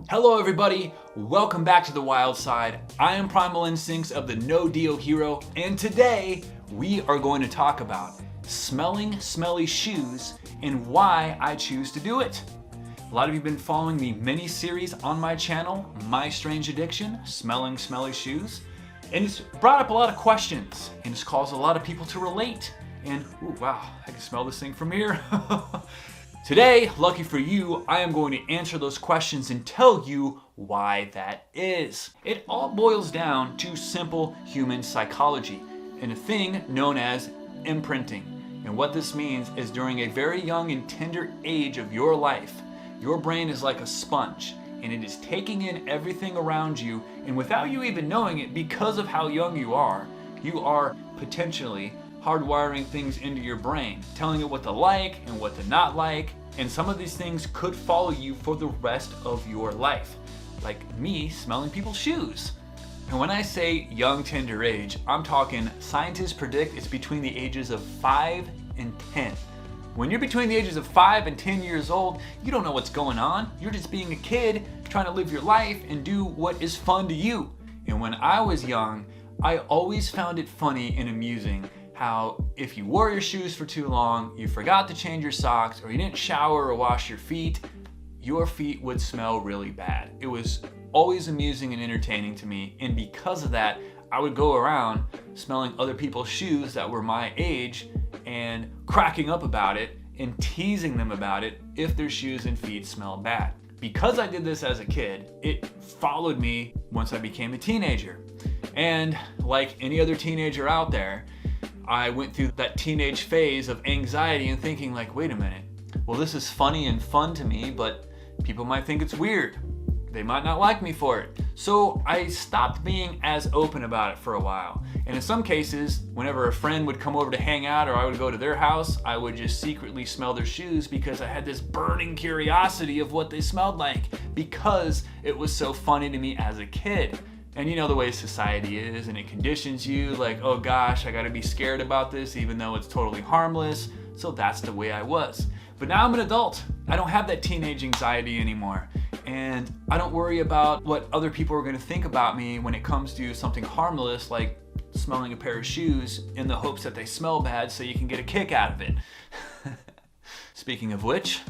Hello everybody, welcome back to the wild side. I am Primal Instincts of the No Deo Hero, and today we are going to talk about smelling smelly shoes and why I choose to do it. A lot of you have been following the mini-series on my channel, My Strange Addiction, Smelling Smelly Shoes, and it's brought up a lot of questions and it's caused a lot of people to relate. And ooh, wow, I can smell this thing from here. Today, lucky for you, I am going to answer those questions and tell you why that is. It all boils down to simple human psychology and a thing known as imprinting. And what this means is during a very young and tender age of your life, your brain is like a sponge and it is taking in everything around you, and without you even knowing it, because of how young you are potentially hardwiring things into your brain, telling it what to like and what to not like, and some of these things could follow you for the rest of your life. Like me smelling people's shoes. And when I say young tender age, I'm talking scientists predict it's between the ages of 5 and 10. When you're between the ages of 5 and 10 years old, you don't know what's going on. You're just being a kid trying to live your life and do what is fun to you. And when I was young, I always found it funny and amusing how if you wore your shoes for too long, you forgot to change your socks, or you didn't shower or wash your feet would smell really bad. It was always amusing and entertaining to me, and because of that, I would go around smelling other people's shoes that were my age and cracking up about it and teasing them about it if their shoes and feet smelled bad. Because I did this as a kid, it followed me once I became a teenager. And like any other teenager out there, I went through that teenage phase of anxiety and thinking like, wait a minute, well, this is funny and fun to me, but people might think it's weird. They might not like me for it. So I stopped being as open about it for a while. And in some cases, whenever a friend would come over to hang out or I would go to their house, I would just secretly smell their shoes because I had this burning curiosity of what they smelled like because it was so funny to me as a kid. And you know the way society is, and it conditions you like, oh gosh, I gotta be scared about this even though it's totally harmless. So that's the way I was. But now I'm an adult. I don't have that teenage anxiety anymore. And I don't worry about what other people are gonna think about me when it comes to something harmless like smelling a pair of shoes in the hopes that they smell bad so you can get a kick out of it. Speaking of which,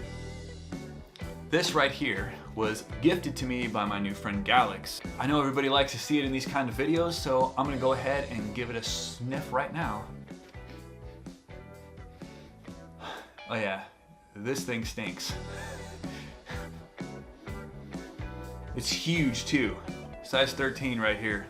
this right here was gifted to me by my new friend Galax. I know everybody likes to see it in these kind of videos, so I'm gonna go ahead and give it a sniff right now. Oh yeah, this thing stinks. It's huge too, size 13 right here.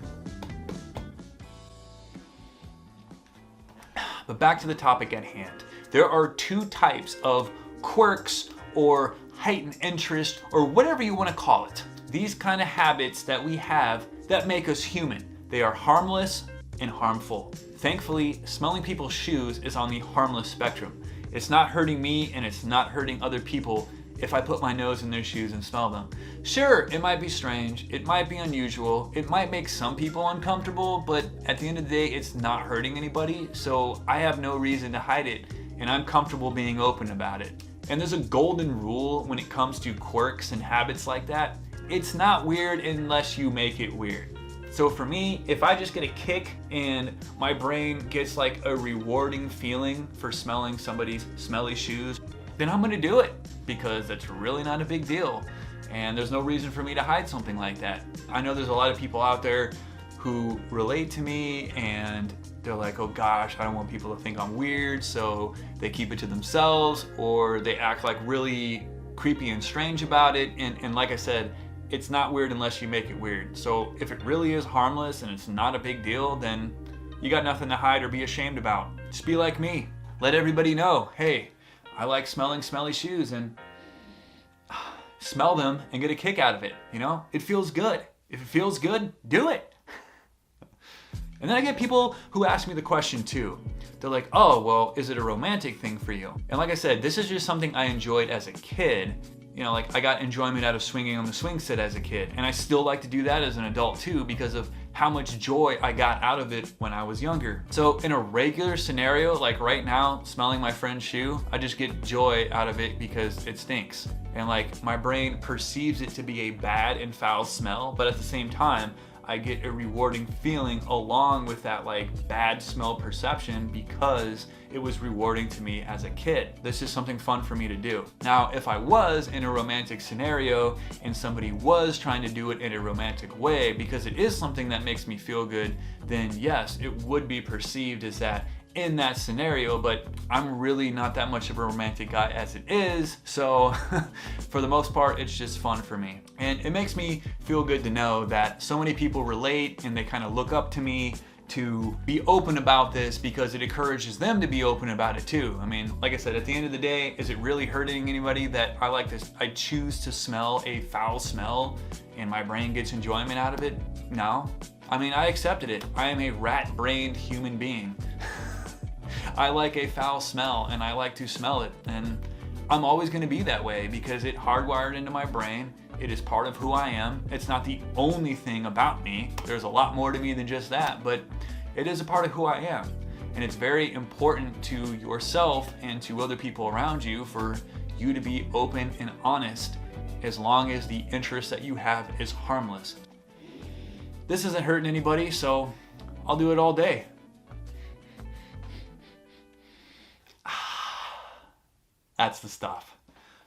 But back to the topic at hand. There are two types of quirks or heightened interest, or whatever you want to call it. These kind of habits that we have that make us human. They are harmless and harmful. Thankfully, smelling people's shoes is on the harmless spectrum. It's not hurting me and it's not hurting other people if I put my nose in their shoes and smell them. Sure, it might be strange, it might be unusual, it might make some people uncomfortable, but at the end of the day, it's not hurting anybody, so I have no reason to hide it, and I'm comfortable being open about it. And there's a golden rule when it comes to quirks and habits like that. It's not weird unless you make it weird. So for me, if I just get a kick and my brain gets like a rewarding feeling for smelling somebody's smelly shoes, then I'm gonna do it because that's really not a big deal. And there's no reason for me to hide something like that. I know there's a lot of people out there who relate to me and they're like, oh gosh, I don't want people to think I'm weird, so they keep it to themselves, or they act like really creepy and strange about it. And like I said, it's not weird unless you make it weird. So if it really is harmless and it's not a big deal, then you got nothing to hide or be ashamed about. Just be like me. Let everybody know, hey, I like smelling smelly shoes, and smell them and get a kick out of it. You know, it feels good. If it feels good, do it. And then I get people who ask me the question too. They're like, oh, well, is it a romantic thing for you? And like I said, this is just something I enjoyed as a kid. You know, like I got enjoyment out of swinging on the swing set as a kid. And I still like to do that as an adult too because of how much joy I got out of it when I was younger. So in a regular scenario, like right now, smelling my friend's shoe, I just get joy out of it because it stinks. And like my brain perceives it to be a bad and foul smell, but at the same time, I get a rewarding feeling along with that like bad smell perception because it was rewarding to me as a kid. This is something fun for me to do. Now, if I was in a romantic scenario and somebody was trying to do it in a romantic way, because it is something that makes me feel good, then yes, it would be perceived as that in that scenario, but I'm really not that much of a romantic guy as it is, so for the most part, it's just fun for me. And it makes me feel good to know that so many people relate and they kind of look up to me to be open about this because it encourages them to be open about it too. I mean, like I said, at the end of the day, is it really hurting anybody that I like this? I choose to smell a foul smell and my brain gets enjoyment out of it? No. I mean, I accepted it. I am a rat-brained human being. I like a foul smell and I like to smell it, and I'm always going to be that way because it hardwired into my brain. It is part of who I am. It's not the only thing about me. There's a lot more to me than just that, but it is a part of who I am. And it's very important to yourself and to other people around you for you to be open and honest as long as the interest that you have is harmless. This isn't hurting anybody, so I'll do it all day. That's the stuff.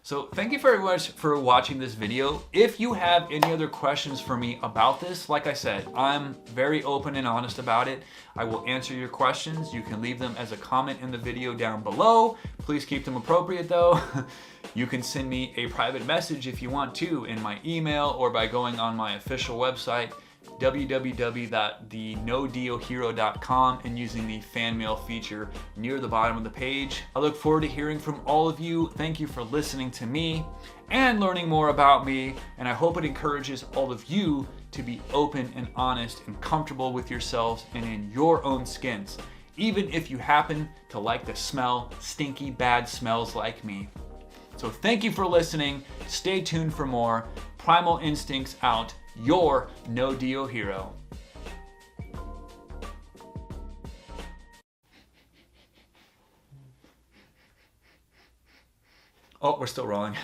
So thank you very much for watching this video. If you have any other questions for me about this, like I said, I'm very open and honest about it. I will answer your questions. You can leave them as a comment in the video down below. Please keep them appropriate though. You can send me a private message if you want to in my email or by going on my official website, www.thenodeohero.com, and using the fan mail feature near the bottom of the page. I look forward to hearing from all of you. Thank you for listening to me and learning more about me, and I hope it encourages all of you to be open and honest and comfortable with yourselves and in your own skins, even if you happen to like to smell stinky bad smells like me. So thank you for listening. Stay tuned for more. Primal Instincts out. Your No Deo hero. Oh, we're still rolling.